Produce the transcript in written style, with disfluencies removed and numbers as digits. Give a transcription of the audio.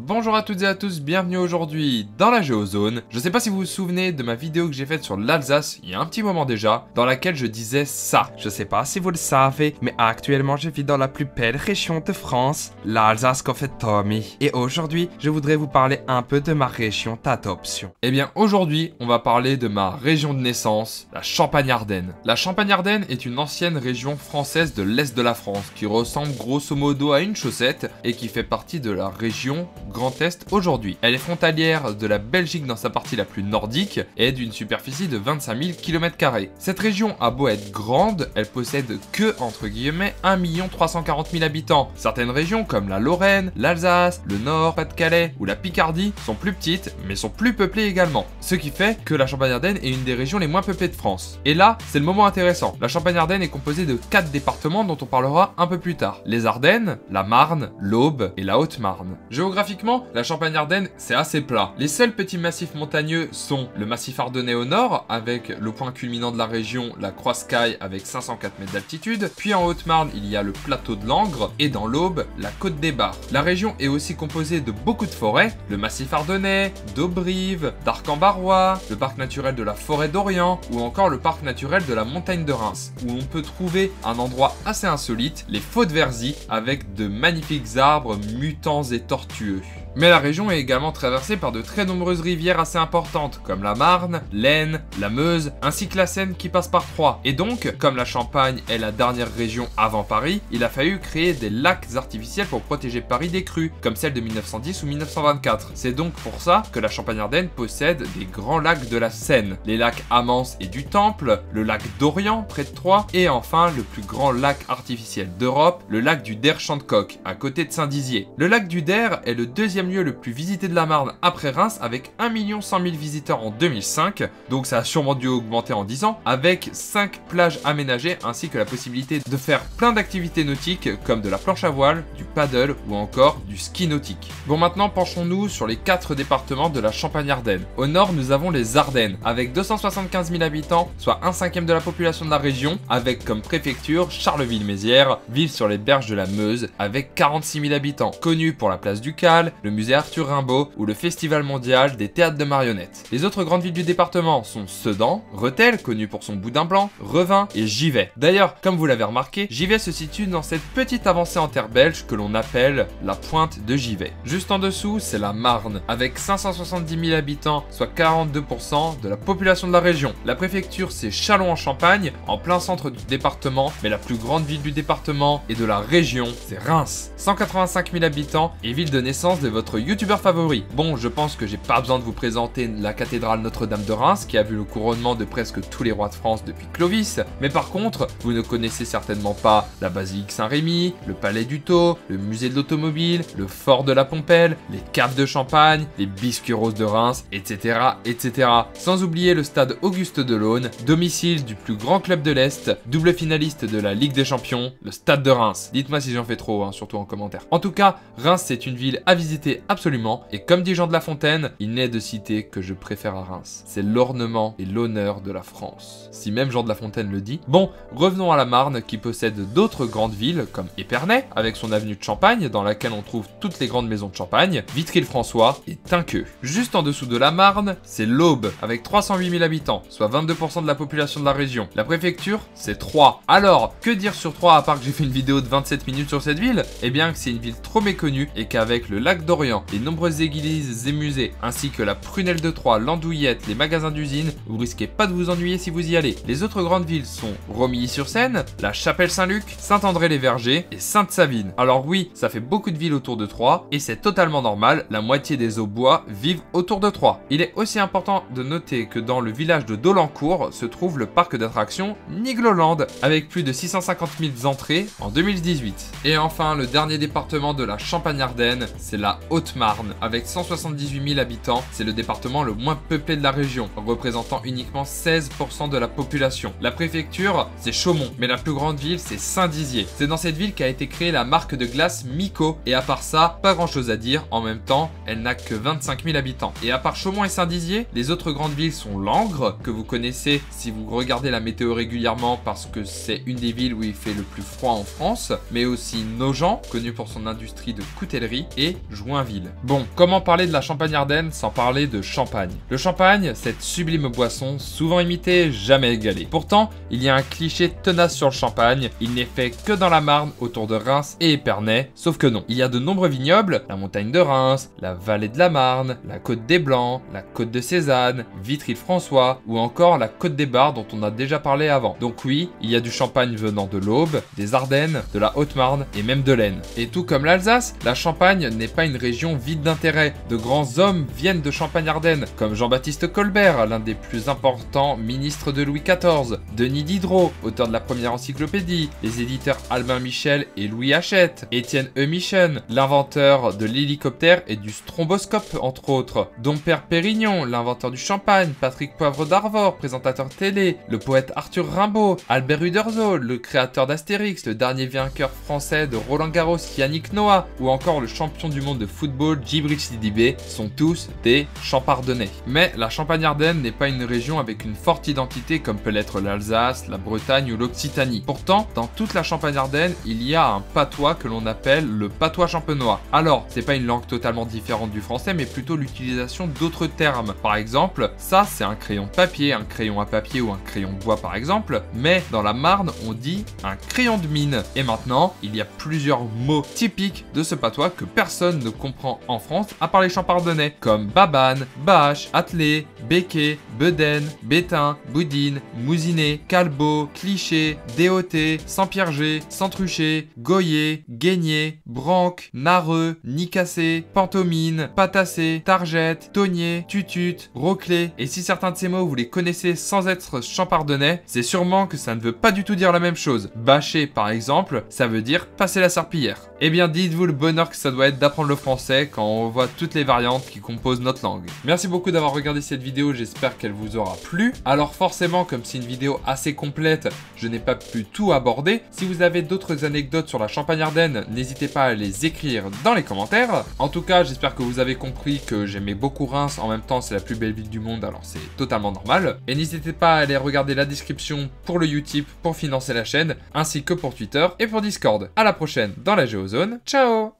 Bonjour à toutes et à tous, bienvenue aujourd'hui dans la Géozone. Je sais pas si vous vous souvenez de ma vidéo que j'ai faite sur l'Alsace il y a un petit moment déjà, dans laquelle je disais ça. Je sais pas si vous le savez, mais actuellement je vis dans la plus belle région de France, l'Alsace qu'on fait Tommy. Et aujourd'hui, je voudrais vous parler un peu de ma région d'adoption. Eh bien aujourd'hui, on va parler de ma région de naissance, la Champagne-Ardenne. La Champagne-Ardenne est une ancienne région française de l'Est de la France, qui ressemble grosso modo à une chaussette et qui fait partie de la région Grand Est aujourd'hui. Elle est frontalière de la Belgique dans sa partie la plus nordique et d'une superficie de 25 000 km². Cette région a beau être grande, elle possède que, entre guillemets, 1 340 000 habitants. Certaines régions comme la Lorraine, l'Alsace, le Nord, Pas-de-Calais ou la Picardie sont plus petites mais sont plus peuplées également. Ce qui fait que la Champagne-Ardenne est une des régions les moins peuplées de France. Et là, c'est le moment intéressant. La Champagne-Ardenne est composée de 4 départements dont on parlera un peu plus tard. Les Ardennes, la Marne, l'Aube et la Haute-Marne. Géographiquement, la Champagne-Ardenne, c'est assez plat. Les seuls petits massifs montagneux sont le massif ardennais au nord, avec le point culminant de la région, la Croix-Sky, avec 504 mètres d'altitude. Puis en Haute-Marne, il y a le plateau de Langres, et dans l'Aube, la côte des Bars. La région est aussi composée de beaucoup de forêts, le massif ardennais, d'Aube-Brive, d'Arc-en-Barrois, le parc naturel de la forêt d'Orient, ou encore le parc naturel de la montagne de Reims, où on peut trouver un endroit assez insolite, les Faux de Verzy, avec de magnifiques arbres mutants et tortueux. Mais la région est également traversée par de très nombreuses rivières assez importantes, comme la Marne, l'Aisne, la Meuse, ainsi que la Seine qui passe par Troyes. Et donc, comme la Champagne est la dernière région avant Paris, il a fallu créer des lacs artificiels pour protéger Paris des crues, comme celle de 1910 ou 1924. C'est donc pour ça que la Champagne-Ardenne possède des grands lacs de la Seine, les lacs Amance et du Temple, le lac d'Orient près de Troyes, et enfin le plus grand lac artificiel d'Europe, le lac du Der-Chantecoq, à côté de Saint-Dizier. Le lac du Der est le deuxième lieu le plus visité de la Marne après Reims avec 1 100 000 visiteurs en 2005, donc ça a sûrement dû augmenter en 10 ans, avec 5 plages aménagées ainsi que la possibilité de faire plein d'activités nautiques comme de la planche à voile, du paddle ou encore du ski nautique. Bon, maintenant penchons-nous sur les 4 départements de la Champagne-Ardenne. Au nord, nous avons les Ardennes avec 275 000 habitants, soit 1/5 de la population de la région, avec comme préfecture Charleville-Mézières, ville sur les berges de la Meuse avec 46 000 habitants, connue pour la place du Cal, le musée Arthur Rimbaud ou le Festival mondial des théâtres de marionnettes. Les autres grandes villes du département sont Sedan, Rethel, connu pour son boudin blanc, Revin et Givet. D'ailleurs, comme vous l'avez remarqué, Givet se situe dans cette petite avancée en terre belge que l'on appelle la pointe de Givet. Juste en dessous, c'est la Marne, avec 570 000 habitants, soit 42% de la population de la région. La préfecture, c'est Châlons-en-Champagne, en plein centre du département, mais la plus grande ville du département et de la région, c'est Reims. 185 000 habitants et ville de naissance de votre youtubeur favori. Bon, je pense que j'ai pas besoin de vous présenter la cathédrale Notre-Dame de Reims, qui a vu le couronnement de presque tous les rois de France depuis Clovis, mais par contre, vous ne connaissez certainement pas la basilique Saint-Rémy, le palais du Thau, le musée de l'automobile, le fort de la Pompelle, les caves de Champagne, les biscuits roses de Reims, etc., etc. Sans oublier le stade Auguste Delaune, domicile du plus grand club de l'Est, double finaliste de la Ligue des Champions, le stade de Reims. Dites-moi si j'en fais trop, hein, surtout en commentaire. En tout cas, Reims, c'est une ville à visiter absolument, et comme dit Jean de La Fontaine, il n'est de cité que je préfère à Reims. C'est l'ornement et l'honneur de la France. Si même Jean de La Fontaine le dit. Bon, revenons à la Marne qui possède d'autres grandes villes comme Épernay, avec son avenue de Champagne dans laquelle on trouve toutes les grandes maisons de Champagne, Vitry-le-François et Tinqueux. Juste en dessous de la Marne, c'est l'Aube, avec 308 000 habitants, soit 22% de la population de la région. La préfecture, c'est Troyes. Alors, que dire sur Troyes à part que j'ai fait une vidéo de 27 minutes sur cette ville? Eh bien que c'est une ville trop méconnue et qu'avec le lac d'Orient, les nombreuses églises et musées, ainsi que la prunelle de Troyes, l'Andouillette, les magasins d'usine, vous risquez pas de vous ennuyer si vous y allez. Les autres grandes villes sont Romilly-sur-Seine, la Chapelle-Saint-Luc, Saint-André-les-Vergers et Sainte-Savine. Alors oui, ça fait beaucoup de villes autour de Troyes et c'est totalement normal, la moitié des Aubois vivent autour de Troyes. Il est aussi important de noter que dans le village de Dolencourt se trouve le parc d'attractions Nigloland, avec plus de 650 000 entrées en 2018. Et enfin, le dernier département de la Champagne-Ardenne, c'est la Haute-Marne, avec 178 000 habitants. C'est le département le moins peuplé de la région, représentant uniquement 16% de la population. La préfecture, c'est Chaumont, mais la plus grande ville, c'est Saint-Dizier. C'est dans cette ville qu'a été créée la marque de glace Miko, et à part ça, pas grand chose à dire. En même temps, elle n'a que 25 000 habitants. Et à part Chaumont et Saint-Dizier, les autres grandes villes sont Langres, que vous connaissez si vous regardez la météo régulièrement parce que c'est une des villes où il fait le plus froid en France, mais aussi Nogent, connu pour son industrie de coutellerie, et Joinville. Bon, comment parler de la Champagne-Ardenne sans parler de champagne? Le champagne, cette sublime boisson, souvent imitée, jamais égalée. Pourtant, il y a un cliché tenace sur le champagne, il n'est fait que dans la Marne, autour de Reims et Épernay, sauf que non. Il y a de nombreux vignobles, la montagne de Reims, la vallée de la Marne, la côte des Blancs, la côte de Cézanne, Vitry-le-François, ou encore la côte des Bars dont on a déjà parlé avant. Donc oui, il y a du champagne venant de l'Aube, des Ardennes, de la Haute-Marne et même de l'Aisne. Et tout comme l'Alsace, la Champagne n'est pas une région vide d'intérêt. De grands hommes viennent de Champagne-Ardenne, comme Jean-Baptiste Colbert, l'un des plus importants ministres de Louis XIV, Denis Diderot, auteur de la première encyclopédie, les éditeurs Albin Michel et Louis Hachette, Étienne Eumichen, l'inventeur de l'hélicoptère et du stromboscope entre autres, Dompère Pérignon, l'inventeur du champagne, Patrick Poivre d'Arvor, présentateur télé, le poète Arthur Rimbaud, Albert Uderzo, le créateur d'Astérix, le dernier vainqueur français de Roland Garros, Yannick Noah, ou encore le champion du monde de football, Djibril Sidibé, sont tous des Champardonnais. Mais la Champagne-Ardenne n'est pas une région avec une forte identité comme peut l'être l'Alsace, la Bretagne ou l'Occitanie. Pourtant, dans toute la Champagne-Ardenne, il y a un patois que l'on appelle le patois champenois. Alors, c'est pas une langue totalement différente du français, mais plutôt l'utilisation d'autres termes. Par exemple, ça c'est un crayon de papier, un crayon à papier ou un crayon de bois par exemple, mais dans la Marne, on dit un crayon de mine. Et maintenant, il y a plusieurs mots typiques de ce patois que personne ne comprend en France à part les Champardonnais, comme babane, bâche, attelé, béquet, bedaine, bétain, boudine, mousinet, calbo, cliché, déoté, Saint-Pierger, Santruché, goyer, guénier, branque, nareux, nicassé, pantomine, patassé, targette, tonier, tutute, roclé. Et si certains de ces mots vous les connaissez sans être champardonnais, c'est sûrement que ça ne veut pas du tout dire la même chose. Bâcher par exemple, ça veut dire passer la serpillière. Eh bien dites-vous le bonheur que ça doit être d'apprendre le français quand on voit toutes les variantes qui composent notre langue. Merci beaucoup d'avoir regardé cette vidéo, j'espère qu'elle vous aura plu. Alors forcément, comme c'est une vidéo assez complète, je n'ai pas pu tout aborder. Si vous avez d'autres anecdotes sur la Champagne-Ardenne, n'hésitez pas à les écrire dans les commentaires. En tout cas, j'espère que vous avez compris que j'aimais beaucoup Reims, en même temps c'est la plus belle ville du monde, alors c'est totalement normal. Et n'hésitez pas à aller regarder la description pour le Utip pour financer la chaîne, ainsi que pour Twitter et pour Discord. À la prochaine dans la Géozone, ciao!